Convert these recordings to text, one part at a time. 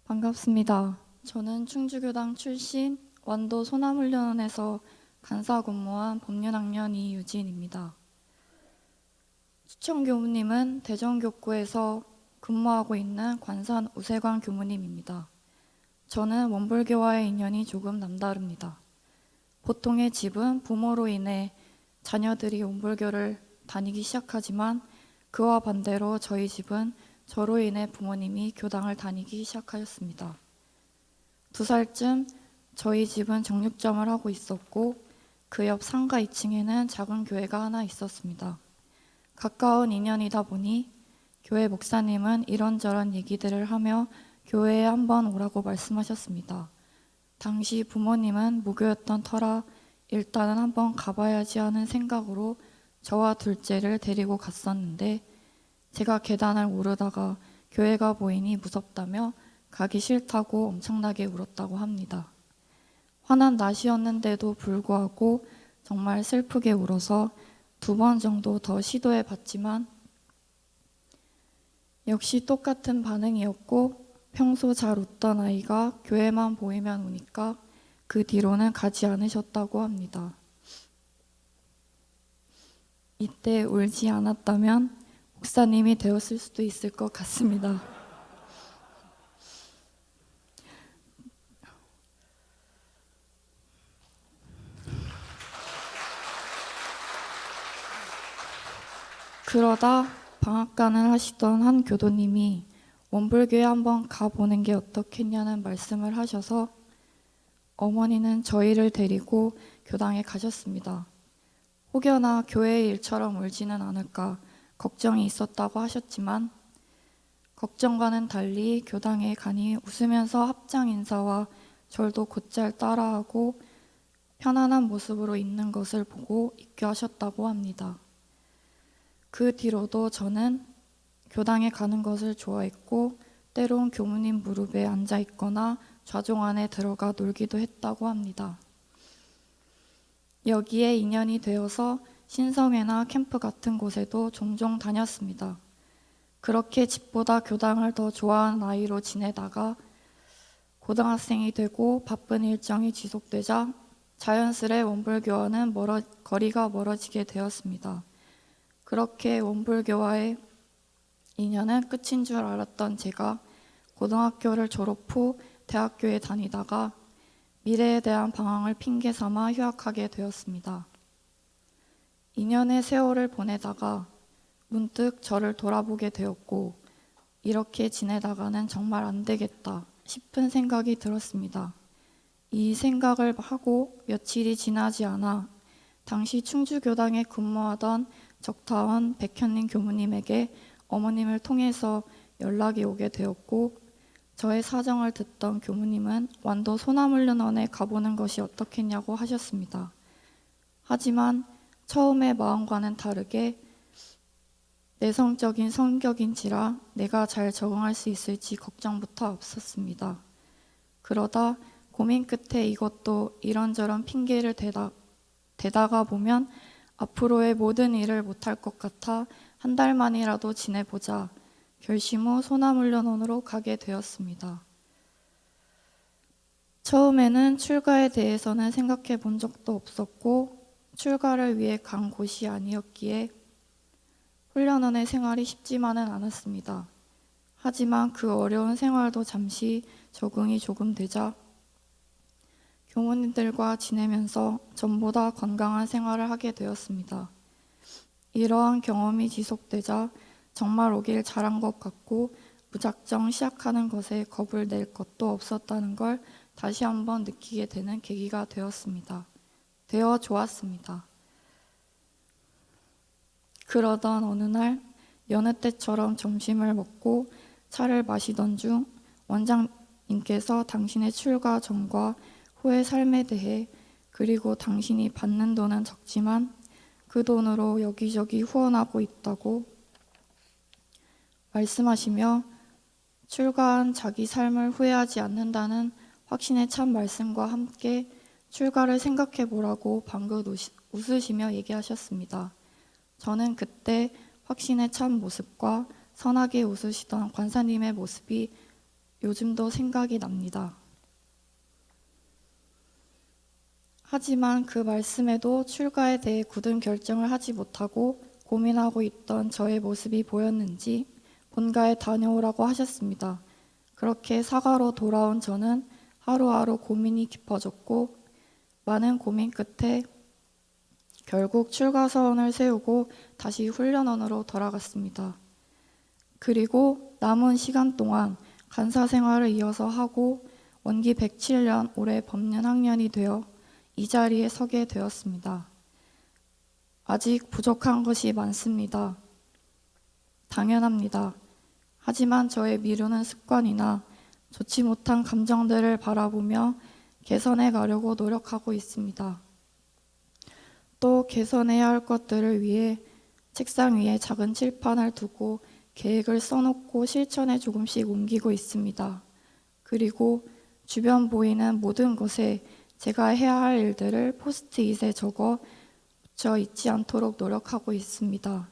반갑습니다. 저는 충주교당 출신 완도 소남훈련원에서 간사 근무한 법륜학년 이유진입니다. 추천 교무님은 대전교구에서 근무하고 있는 관산 우세관 교무님입니다. 저는 원불교와의 인연이 조금 남다릅니다. 보통의 집은 부모로 인해 자녀들이 원불교를 다니기 시작하지만 그와 반대로 저희 집은 저로 인해 부모님이 교당을 다니기 시작하였습니다. 2살쯤 저희 집은 정육점을 하고 있었고 그 옆 상가 2층에는 작은 교회가 하나 있었습니다. 가까운 인연이다 보니 교회 목사님은 이런저런 얘기들을 하며 교회에 한번 오라고 말씀하셨습니다. 당시 부모님은 무교였던 터라 일단은 한번 가봐야지 하는 생각으로 저와 둘째를 데리고 갔었는데 제가 계단을 오르다가 교회가 보이니 무섭다며 가기 싫다고 엄청나게 울었다고 합니다. 환한 낮이었는데도 불구하고 정말 슬프게 울어서 2번 정도 더 시도해 봤지만 역시 똑같은 반응이었고 평소 잘 웃던 아이가 교회만 보이면 우니까 그 뒤로는 가지 않으셨다고 합니다. 이때 울지 않았다면 목사님이 되었을 수도 있을 것 같습니다. 그러다 방앗간을 하시던 한 교도님이 원불교에 한번 가보는 게 어떻겠냐는 말씀을 하셔서 어머니는 저희를 데리고 교당에 가셨습니다. 혹여나 교회의 일처럼 울지는 않을까 걱정이 있었다고 하셨지만 걱정과는 달리 교당에 가니 웃으면서 합장 인사와 절도 곧잘 따라하고 편안한 모습으로 있는 것을 보고 입교하셨다고 합니다. 그 뒤로도 저는 교당에 가는 것을 좋아했고 때론 교무님 무릎에 앉아 있거나 좌종 안에 들어가 놀기도 했다고 합니다. 여기에 인연이 되어서 신성회나 캠프 같은 곳에도 종종 다녔습니다. 그렇게 집보다 교당을 더 좋아하는 아이로 지내다가 고등학생이 되고 바쁜 일정이 지속되자 자연스레 원불교와는 거리가 멀어지게 되었습니다. 그렇게 원불교와의 인연은 끝인 줄 알았던 제가 고등학교를 졸업 후 대학교에 다니다가 미래에 대한 방황을 핑계 삼아 휴학하게 되었습니다. 2년의 세월을 보내다가 문득 저를 돌아보게 되었고 이렇게 지내다가는 정말 안 되겠다 싶은 생각이 들었습니다. 이 생각을 하고 며칠이 지나지 않아 당시 충주교당에 근무하던 적타원 백현님 교무님에게 어머님을 통해서 연락이 오게 되었고 저의 사정을 듣던 교무님은 완도 소남훈련원에 가보는 것이 어떻겠냐고 하셨습니다. 하지만 처음의 마음과는 다르게 내성적인 성격인지라 내가 잘 적응할 수 있을지 걱정부터 앞섰습니다. 그러다 고민 끝에 이것도 이런저런 핑계를 대다가 보면 앞으로의 모든 일을 못할 것 같아 한 달만이라도 지내보자 결심 후 소남훈련원으로 가게 되었습니다. 처음에는 출가에 대해서는 생각해 본 적도 없었고 출가를 위해 간 곳이 아니었기에 훈련원의 생활이 쉽지만은 않았습니다. 하지만 그 어려운 생활도 잠시 적응이 조금 되자 교무님들과 지내면서 전보다 건강한 생활을 하게 되었습니다. 이러한 경험이 지속되자 정말 오길 잘한 것 같고 무작정 시작하는 것에 겁을 낼 것도 없었다는 걸 다시 한번 느끼게 되는 계기가 되어 좋았습니다. 그러던 어느 날 여느 때처럼 점심을 먹고 차를 마시던 중 원장님께서 당신의 출가 전과 후의 삶에 대해 그리고 당신이 받는 돈은 적지만 그 돈으로 여기저기 후원하고 있다고 말씀하시며 출가한 자기 삶을 후회하지 않는다는 확신에 찬 말씀과 함께 출가를 생각해 보라고 방긋 웃으시며 얘기하셨습니다. 저는 그때 확신에 찬 모습과 선하게 웃으시던 관사님의 모습이 요즘도 생각이 납니다. 하지만 그 말씀에도 출가에 대해 굳은 결정을 하지 못하고 고민하고 있던 저의 모습이 보였는지 본가에 다녀오라고 하셨습니다. 그렇게 사가로 돌아온 저는 하루하루 고민이 깊어졌고 많은 고민 끝에 결국 출가 서원을 세우고 다시 훈련원으로 돌아갔습니다. 그리고 남은 시간 동안 간사 생활을 이어서 하고 원기 107년 올해 법륜학년이 되어 이 자리에 서게 되었습니다. 아직 부족한 것이 많습니다. 당연합니다. 하지만 저의 미루는 습관이나 좋지 못한 감정들을 바라보며 개선해 가려고 노력하고 있습니다. 또 개선해야 할 것들을 위해 책상 위에 작은 칠판을 두고 계획을 써놓고 실천에 조금씩 옮기고 있습니다. 그리고 주변 보이는 모든 곳에 제가 해야 할 일들을 포스트잇에 적어 붙여 잊지 않도록 노력하고 있습니다.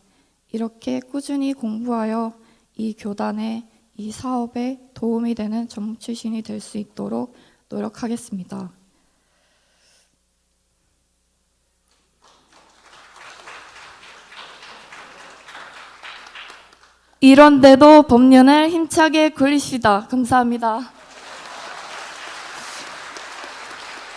이렇게 꾸준히 공부하여 이 교단에, 이 사업에 도움이 되는 전무 출신이 될 수 있도록 노력하겠습니다. 이런데도 법륜을 힘차게 굴리시다. 감사합니다.